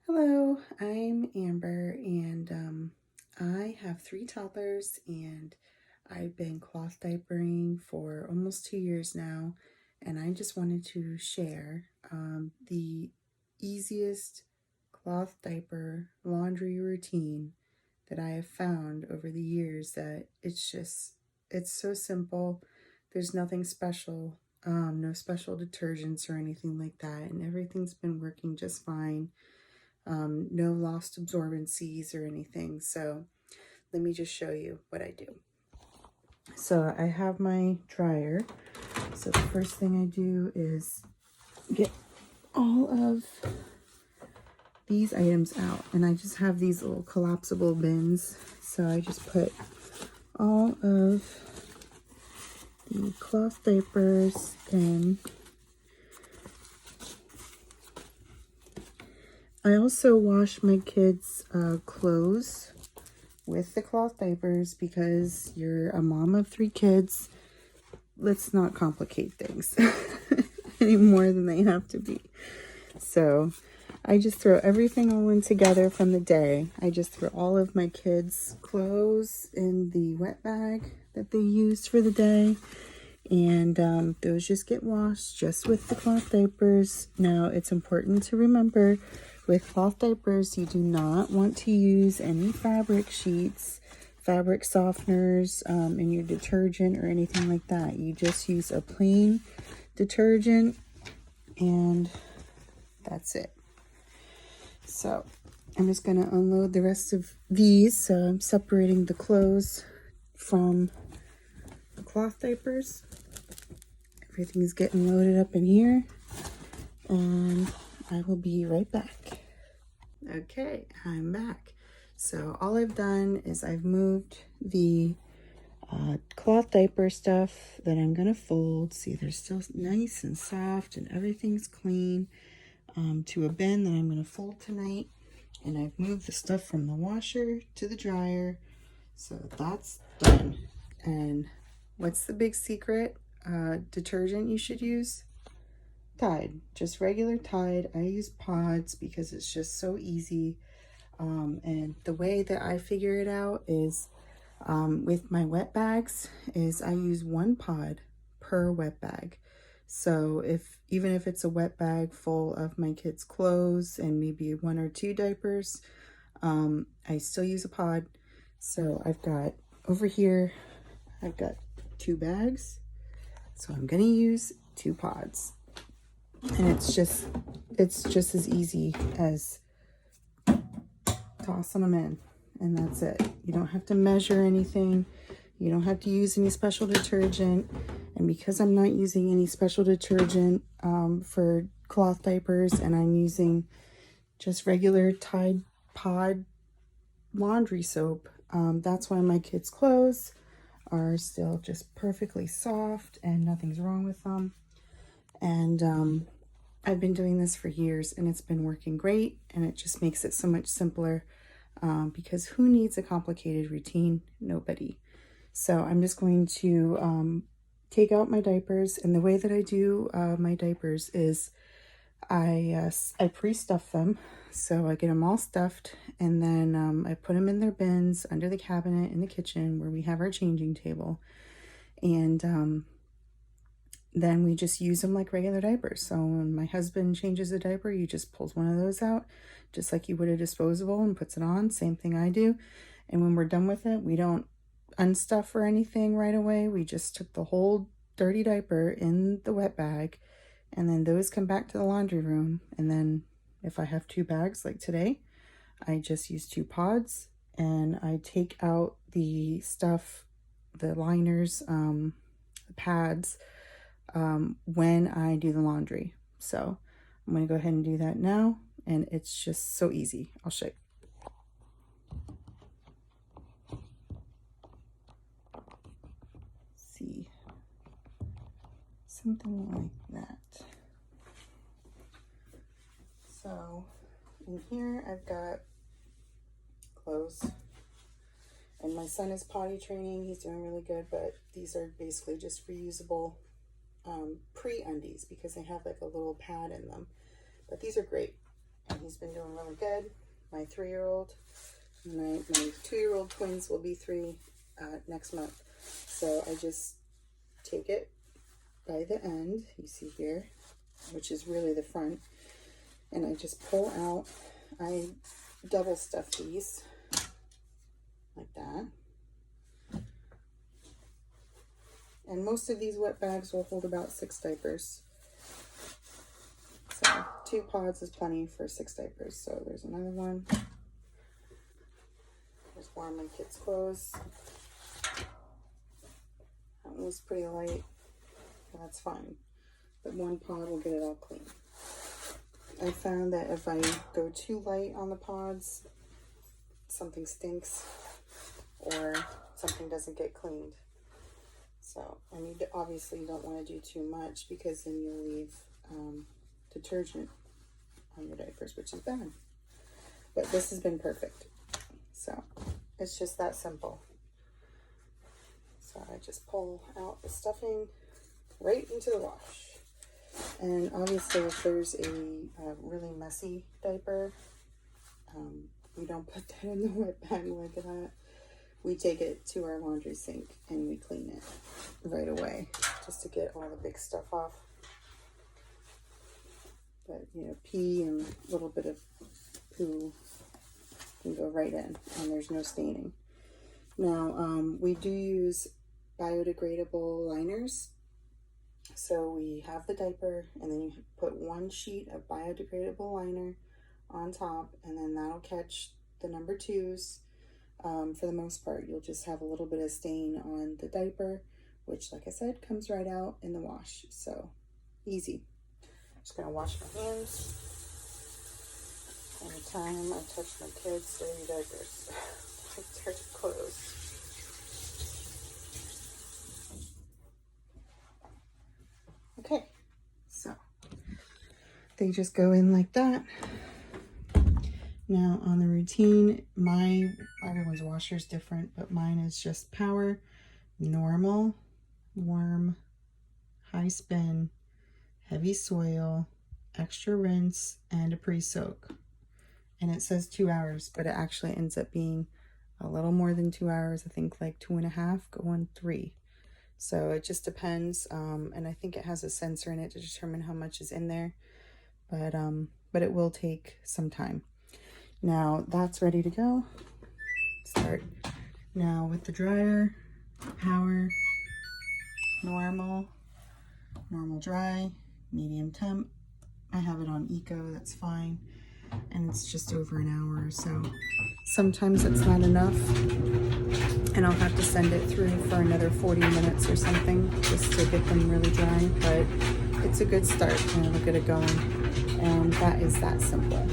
Hello, I'm Amber, and I have three toddlers, and I've been cloth diapering for almost 2 years now, and I just wanted to share the easiest cloth diaper laundry routine that I have found over the years. That it's so simple. There's nothing special, no special detergents or anything like that, and everything's been working just fine. No lost absorbencies or anything. So let me just show you what I do. So I have my dryer. So the first thing I do is get all of these items out, and I just have these little collapsible bins. So I just put all of the cloth diapers in. I also wash my kids' clothes with the cloth diapers because you're a mom of 3 kids. Let's not complicate things any more than they have to be. So I just throw everything all in together from the day. I just throw all of my kids' clothes in the wet bag that they used for the day. And those just get washed just with the cloth diapers. Now, it's important to remember with cloth diapers, you do not want to use any fabric sheets, fabric softeners in your detergent or anything like that. You just use a plain detergent and that's it. So I'm just going to unload the rest of these. So I'm separating the clothes from the cloth diapers. Everything's getting loaded up in here, and I will be right back. Okay, I'm back. So all I've done is I've moved the cloth diaper stuff that I'm gonna fold. See, they're still nice and soft and everything's clean, to a bin that I'm gonna fold tonight. And I've moved the stuff from the washer to the dryer. So that's done. And what's the big secret detergent you should use? Tide, just regular Tide. I use pods because it's just so easy. And the way that I figure it out is with my wet bags is I use 1 pod per wet bag. So even if it's a wet bag full of my kids' clothes and maybe 1 or 2 diapers, I still use a pod. So I've got over here, I've got 2 bags. So I'm gonna use 2 pods. And it's just as easy as tossing them in, and that's it. You don't have to measure anything. You don't have to use any special detergent. And because I'm not using any special detergent for cloth diapers, and I'm using just regular Tide Pod laundry soap, that's why my kids' clothes are still just perfectly soft and nothing's wrong with them. And I've been doing this for years and it's been working great, and it just makes it so much simpler because who needs a complicated routine? Nobody. So I'm just going to take out my diapers, and the way that I do my diapers is I pre-stuff them. So I get them all stuffed, and then I put them in their bins under the cabinet in the kitchen where we have our changing table. And then we just use them like regular diapers. So when my husband changes a diaper, he just pulls one of those out, just like you would a disposable, and puts it on. Same thing I do. And when we're done with it, we don't unstuff or anything right away. We just took the whole dirty diaper in the wet bag, and then those come back to the laundry room. And then if I have 2 bags like today, I just use 2 pods, and I take out the stuff, the liners, the pads, when I do the laundry. So I'm going to go ahead and do that now, and it's just so easy. I'll show you. See, something like that. So in here I've got clothes, and my son is potty training. He's doing really good, but these are basically just reusable pre-undies because they have like a little pad in them. But these are great. and he's been doing really good. My 3-year-old, my 2-year-old twins will be 3 next month. So I just take it by the end, you see here, which is really the front, and I just pull out. I double stuff these like that. And most of these wet bags will hold about 6 diapers. So 2 pods is plenty for 6 diapers. So there's another one. There's more of my kids' clothes. That one was pretty light. That's fine. But 1 pod will get it all clean. I found that if I go too light on the pods, something stinks or something doesn't get cleaned. So, and you obviously don't want to do too much because then you'll leave detergent on your diapers, which is bad. But this has been perfect. So, it's just that simple. So, I just pull out the stuffing right into the wash. And obviously, if there's a really messy diaper, we don't put that in the wet bag like that. We take it to our laundry sink and we clean it right away just to get all the big stuff off. But, you know, pee and a little bit of poo can go right in and there's no staining. Now, we do use biodegradable liners. So we have the diaper and then you put 1 sheet of biodegradable liner on top, and then that'll catch the number 2s. For the most part, you'll just have a little bit of stain on the diaper, which, like I said, comes right out in the wash. So easy. Just gonna wash my hands anytime I touch my kids' dirty diapers, dirty clothes. Okay, so they just go in like that. Now on the routine, everyone's washer is different, but mine is just power, normal, warm, high spin, heavy soil, extra rinse, and a pre-soak. And it says 2 hours, but it actually ends up being a little more than 2 hours. I think like 2.5, going 3. So it just depends. And I think it has a sensor in it to determine how much is in there, but it will take some time. Now that's ready to go. Start now with the dryer, power, normal dry, medium temp. I have it on eco, that's fine. And it's just over an hour or so. Sometimes it's not enough and I'll have to send it through for another 40 minutes or something just to get them really dry, but it's a good start and it'll get it going. And that is that simple.